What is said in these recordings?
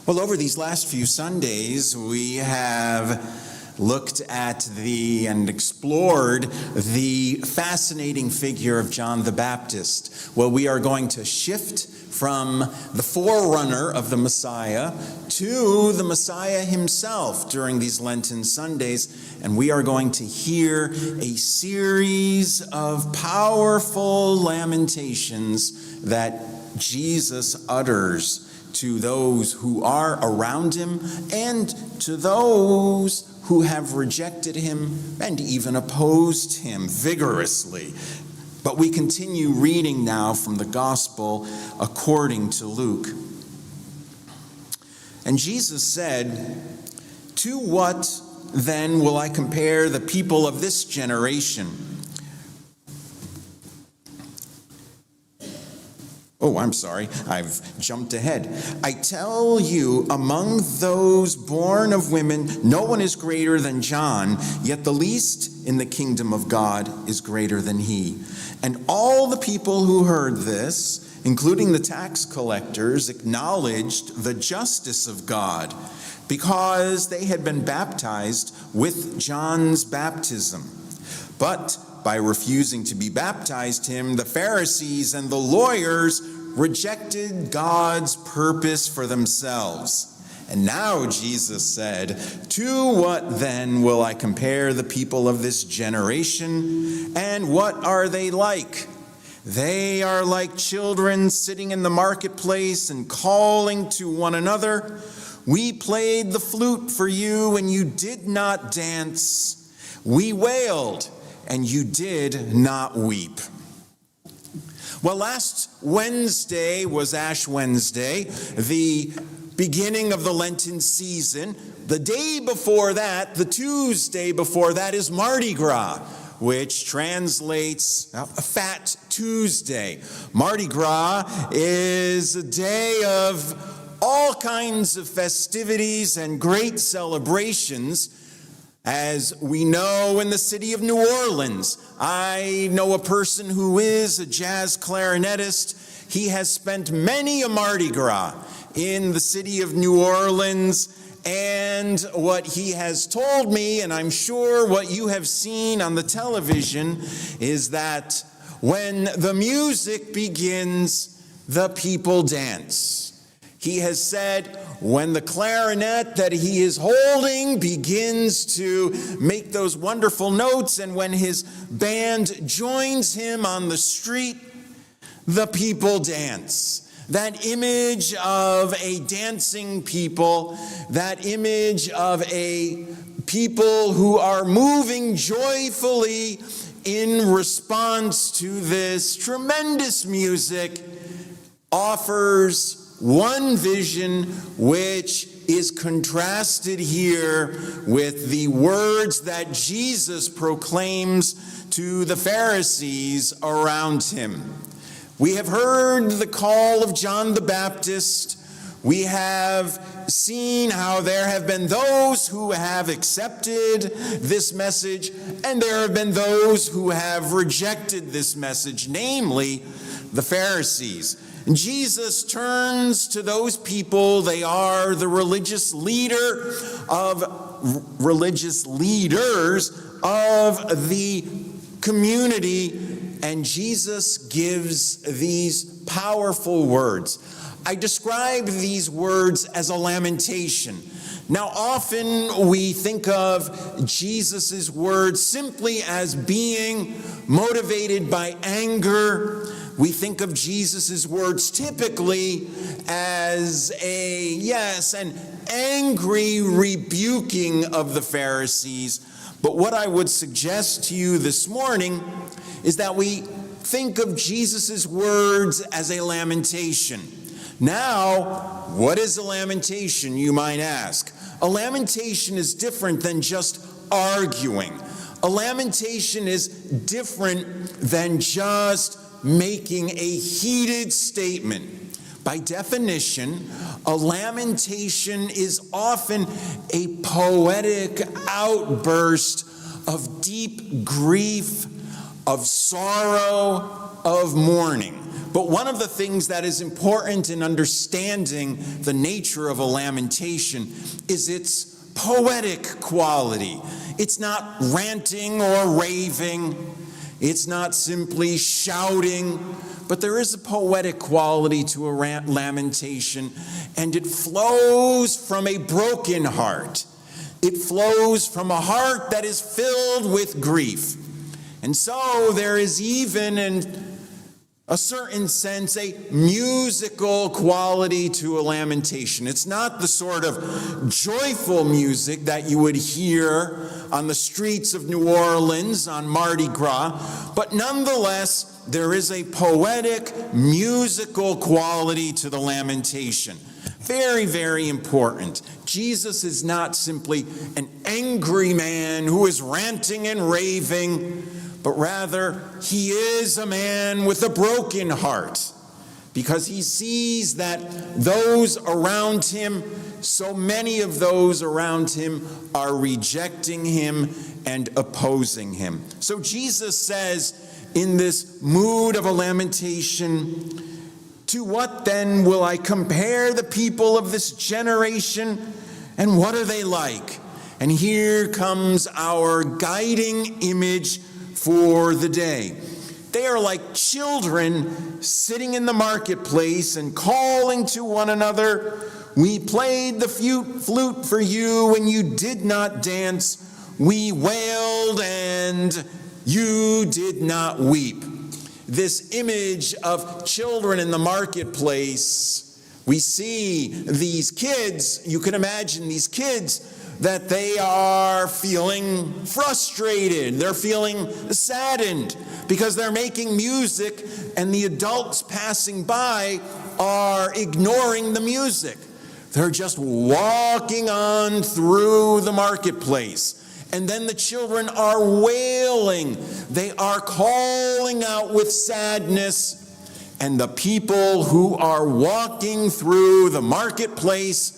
Well, over these last few Sundays, we have looked at and explored the fascinating figure of John the Baptist. Well, we are going to shift from the forerunner of the Messiah to the Messiah himself during these Lenten Sundays, and we are going to hear a series of powerful lamentations that Jesus utters to those who are around him and to those who have rejected him and even opposed him vigorously. But we continue reading now from the Gospel according to Luke. And Jesus said, "To what then will I compare the people of this generation? Oh, I'm sorry, I've jumped ahead. I tell you, among those born of women, no one is greater than John, yet the least in the kingdom of God is greater than he." And all the people who heard this, including the tax collectors, acknowledged the justice of God because they had been baptized with John's baptism. But by refusing to be baptized him, the Pharisees and the lawyers rejected God's purpose for themselves. And now Jesus said, "To what then will I compare the people of this generation? And what are they like? They are like children sitting in the marketplace and calling to one another, 'We played the flute for you, and you did not dance. We wailed, and you did not weep.'" Well, last Wednesday was Ash Wednesday, the beginning of the Lenten season. The day before that, the Tuesday before that, is Mardi Gras, which translates Fat Tuesday. Mardi Gras is a day of all kinds of festivities and great celebrations. As we know, in the city of New Orleans, I know a person who is a jazz clarinetist. He has spent many a Mardi Gras in the city of New Orleans, and what he has told me, and I'm sure what you have seen on the television, is that when the music begins, the people dance. He has said when the clarinet that he is holding begins to make those wonderful notes, and when his band joins him on the street, the people dance. That image of a dancing people, that image of a people who are moving joyfully in response to this tremendous music, offers one vision which is contrasted here with the words that Jesus proclaims to the Pharisees around him. We have heard the call of John the Baptist. We have seen how there have been those who have accepted this message, and there have been those who have rejected this message, namely the Pharisees. And Jesus turns to those people. They are the religious leaders of the community. And Jesus gives these powerful words. I describe these words as a lamentation. Now, often we think of Jesus' words simply as being motivated by anger. We think of Jesus' words typically as an angry rebuking of the Pharisees. But what I would suggest to you this morning is that we think of Jesus' words as a lamentation. Now, what is a lamentation, you might ask? A lamentation is different than just arguing. A lamentation is different than just making a heated statement. By definition, a lamentation is often a poetic outburst of deep grief, of sorrow, of mourning. But one of the things that is important in understanding the nature of a lamentation is its poetic quality. It's not ranting or raving. It's not simply shouting, but there is a poetic quality to a lamentation, and it flows from a broken heart. It flows from a heart that is filled with grief. And so there is even, in a certain sense, a musical quality to a lamentation. It's not the sort of joyful music that you would hear on the streets of New Orleans on Mardi Gras, but nonetheless, there is a poetic, musical quality to the lamentation. Very, very important. Jesus is not simply an angry man who is ranting and raving, but rather he is a man with a broken heart, because he sees that those around him, so many of those around him, are rejecting him and opposing him. So Jesus says, in this mood of a lamentation, to what then will I compare the people of this generation, and what are they like? And here comes our guiding image for the day. They are like children sitting in the marketplace and calling to one another, "We played the flute for you and you did not dance. We wailed and you did not weep." This image of children in the marketplace, we see these kids, you can imagine these kids, that they are feeling frustrated, they're feeling saddened, because they're making music and the adults passing by are ignoring the music. They're just walking on through the marketplace. And then the children are wailing. They are calling out with sadness. And the people who are walking through the marketplace,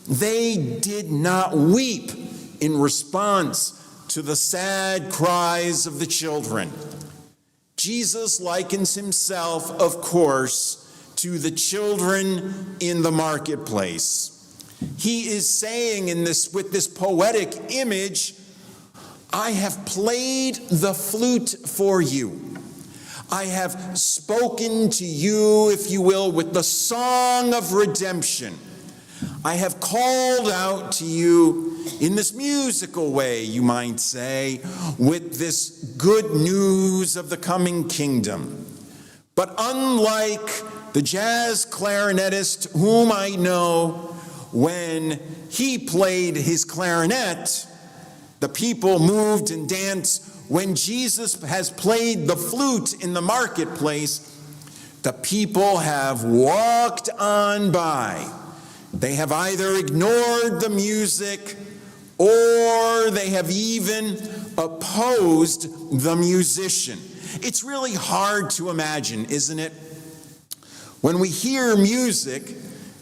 they did not weep in response to the sad cries of the children. Jesus likens himself, of course, to the children in the marketplace. He is saying with this poetic image, I have played the flute for you. I have spoken to you, if you will, with the song of redemption. I have called out to you in this musical way, you might say, with this good news of the coming kingdom. But unlike the jazz clarinetist whom I know, when he played his clarinet, the people moved and danced. When Jesus has played the flute in the marketplace, the people have walked on by. They have either ignored the music or they have even opposed the musician. It's really hard to imagine, isn't it? When we hear music,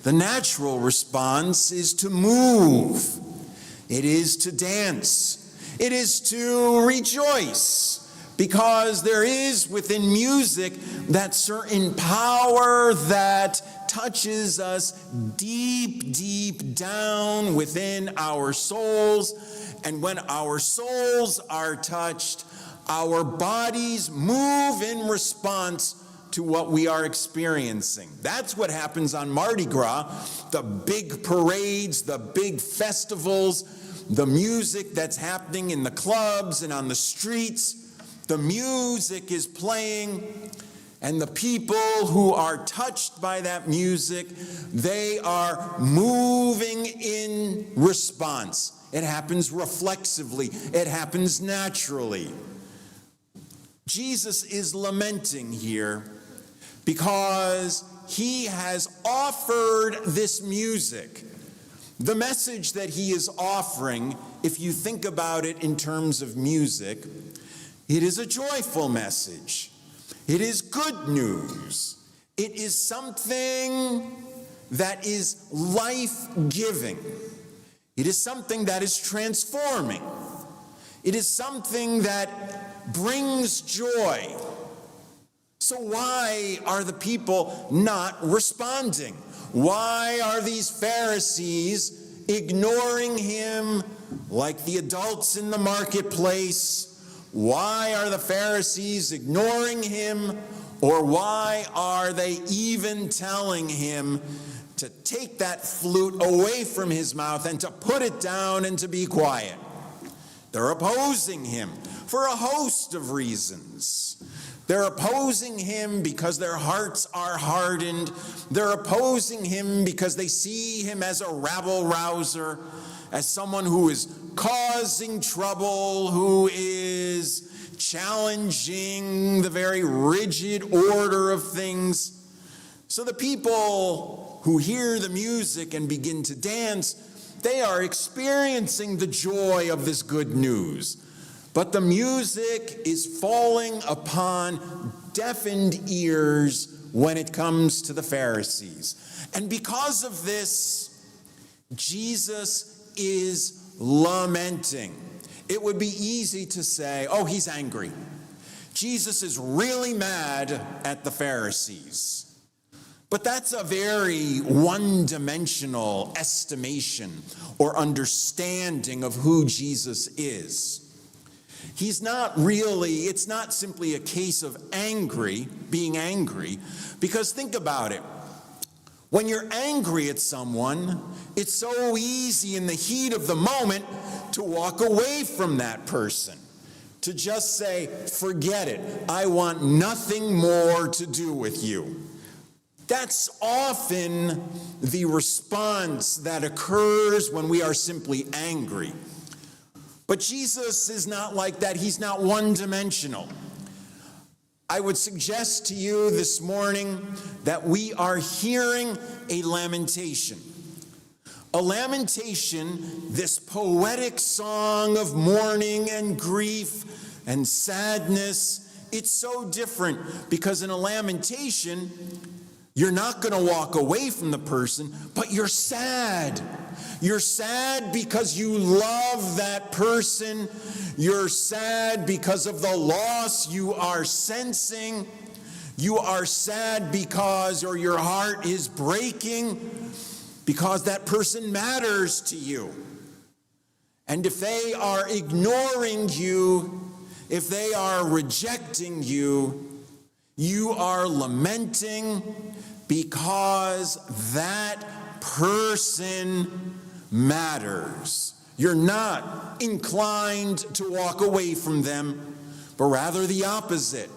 the natural response is to move. It is to dance. It is to rejoice, because there is within music that certain power that touches us deep, deep down within our souls. And when our souls are touched, our bodies move in response to what we are experiencing. That's what happens on Mardi Gras, the big parades, the big festivals, the music that's happening in the clubs and on the streets. The music is playing, and the people who are touched by that music, they are moving in response. It happens reflexively. It happens naturally. Jesus is lamenting here because he has offered this music. The message that he is offering, if you think about it in terms of music, it is a joyful message. It is good news. It is something that is life-giving. It is something that is transforming. It is something that brings joy. So So why are the people not responding? Why are these Pharisees ignoring him like the adults in the marketplace? Why are the Pharisees ignoring him? Or why are they even telling him to take that flute away from his mouth and to put it down and to be quiet? They're opposing him for a host of reasons. They're opposing him because their hearts are hardened. They're opposing him because they see him as a rabble-rouser, as someone who is causing trouble, who is challenging the very rigid order of things. So the people who hear the music and begin to dance, they are experiencing the joy of this good news. But the music is falling upon deafened ears when it comes to the Pharisees. And because of this, Jesus is lamenting. It would be easy to say, oh, he's angry. Jesus is really mad at the Pharisees. But that's a very one-dimensional estimation or understanding of who Jesus is. He's not really, it's not simply a case of being angry, because think about it. When you're angry at someone, it's so easy in the heat of the moment to walk away from that person, to just say, forget it, I want nothing more to do with you. That's often the response that occurs when we are simply angry. But Jesus is not like that. He's not one-dimensional. I would suggest to you this morning that we are hearing a lamentation. A lamentation, this poetic song of mourning and grief and sadness, it's so different because in a lamentation, you're not going to walk away from the person, but you're sad. You're sad because you love that person. You're sad because of the loss you are sensing. You are sad because, or your heart is breaking because that person matters to you. And if they are ignoring you, if they are rejecting you, you are lamenting because that person matters. You're not inclined to walk away from them, but rather the opposite.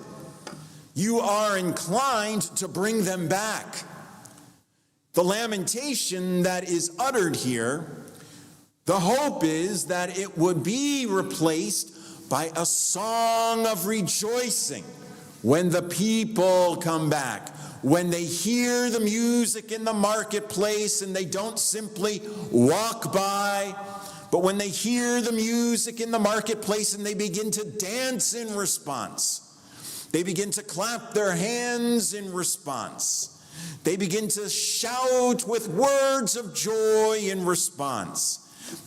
You are inclined to bring them back. The lamentation that is uttered here, the hope is that it would be replaced by a song of rejoicing when the people come back. When they hear the music in the marketplace and they don't simply walk by, but when they hear the music in the marketplace and they begin to dance in response, they begin to clap their hands in response, they begin to shout with words of joy in response.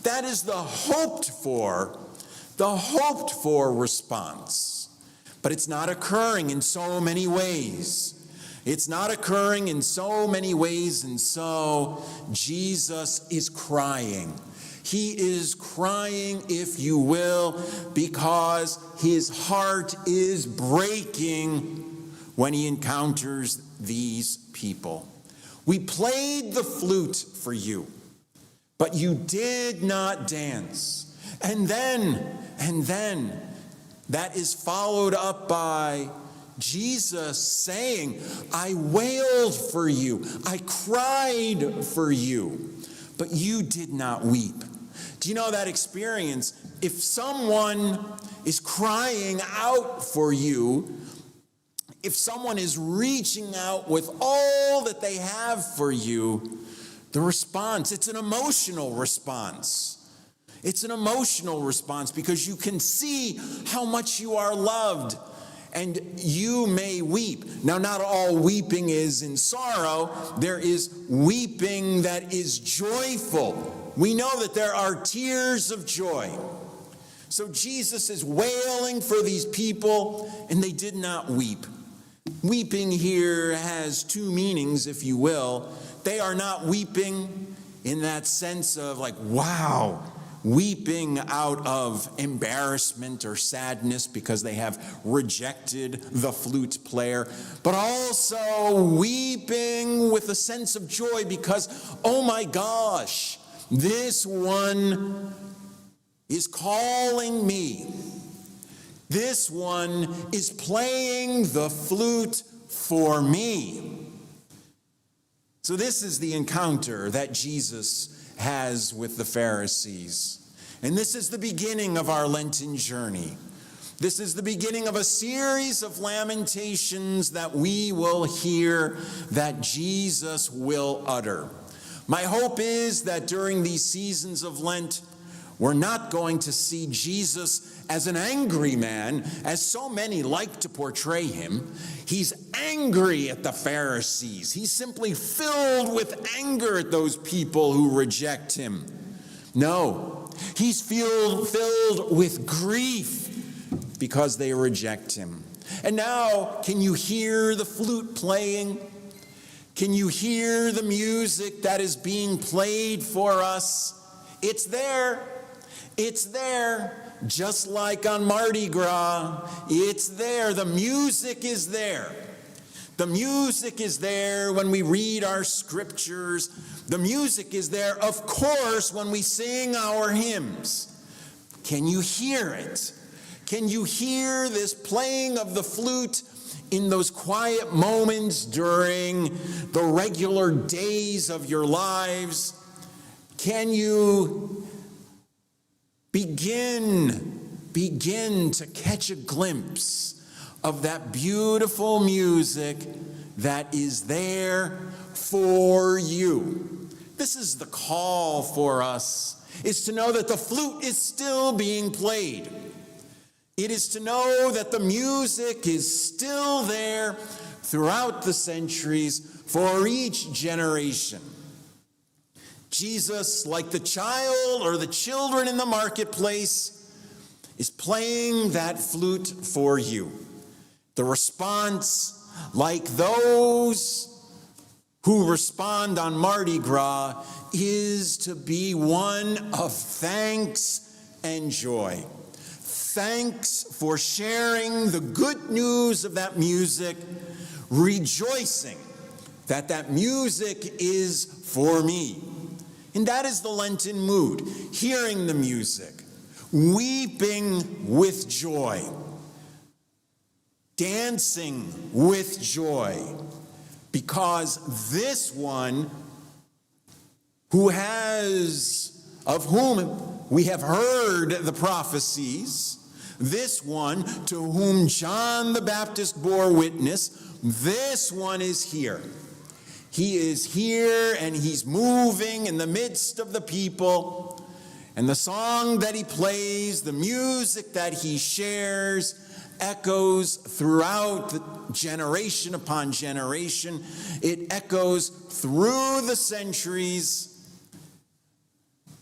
That is the hoped for response. But it's not occurring in so many ways. It's not occurring in so many ways, and so Jesus is crying. He is crying, if you will, because his heart is breaking when he encounters these people. We played the flute for you, but you did not dance. And then, that is followed up by Jesus saying, I wailed for you, I cried for you, but you did not weep. Do you know that experience? If someone is crying out for you, if someone is reaching out with all that they have for you, the response, it's an emotional response. It's an emotional response because you can see how much you are loved. And you may weep. Now, not all weeping is in sorrow. There is weeping that is joyful. We know that there are tears of joy. So Jesus is wailing for these people, and they did not weep. Weeping here has two meanings, if you will. They are not weeping in that sense of like, wow, weeping out of embarrassment or sadness because they have rejected the flute player, but also weeping with a sense of joy because, oh my gosh, this one is calling me. This one is playing the flute for me. So this is the encounter that Jesus has with the Pharisees. And this is the beginning of our Lenten journey. This is the beginning of a series of lamentations that we will hear, that Jesus will utter. My hope is that during these seasons of Lent, we're not going to see Jesus as an angry man, as so many like to portray him. He's angry at the Pharisees. He's simply filled with anger at those people who reject him. No, he's filled with grief because they reject him. And now, can you hear the flute playing? Can you hear the music that is being played for us? It's there. It's there, just like on Mardi Gras. It's there. The music is there. The music is there when we read our scriptures. The music is there, of course, when we sing our hymns. Can you hear it? Can you hear this playing of the flute in those quiet moments during the regular days of your lives? Can you begin to catch a glimpse of that beautiful music that is there for you? This is the call for us, is to know that the flute is still being played. It is to know that the music is still there throughout the centuries for each generation. Jesus, like the child or the children in the marketplace, is playing that flute for you. The response, like those who respond on Mardi Gras, is to be one of thanks and joy. Thanks for sharing the good news of that music, rejoicing that that music is for me. And that is the Lenten mood, hearing the music, weeping with joy, dancing with joy, because this one of whom we have heard the prophecies, this one to whom John the Baptist bore witness, this one is here. He is here and he's moving in the midst of the people. And the song that he plays, the music that he shares, echoes throughout the generation upon generation. It echoes through the centuries.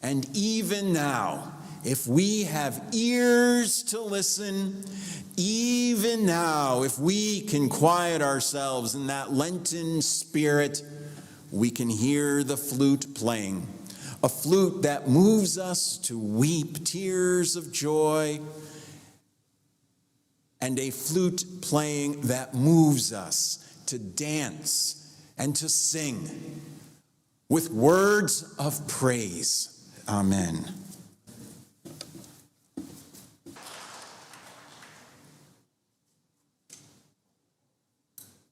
And even now, if we have ears to listen, even now, if we can quiet ourselves in that Lenten spirit, we can hear the flute playing. A flute that moves us to weep tears of joy, and a flute playing that moves us to dance and to sing with words of praise. Amen.